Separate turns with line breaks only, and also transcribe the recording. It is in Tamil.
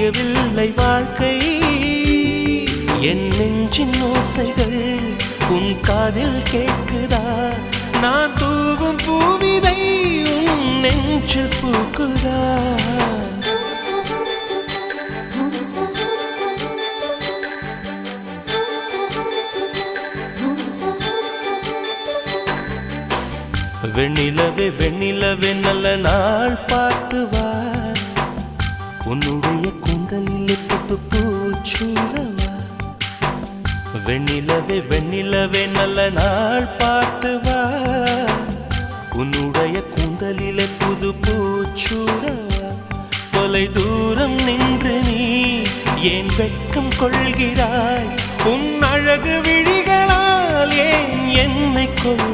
புரியவில்லை வாழ்க்கை என் நெஞ்சின் ஓசைகள் உன் காதில் கேட்குதா நான் தூவும் பூவிதை உன் நெஞ்சில் பூக்குதா வெண்ணிலவே வெண்ணிலவே நல்ல நாள் பார்த்து வா உன்னுடைய கூந்தலில் புத்து பூச்சூடவா வெண்ணிலவே வெண்ணிலவே நல்ல நாள் பார்த்து வா உன்னுடைய கூந்தலில் புது பூச்சூடவா தொலை தூரம் நின்று நீ ஏன் வெட்கம் கொள்கிறாய் உன் அழகு விழிகளால் ஏன் என்னை கொள்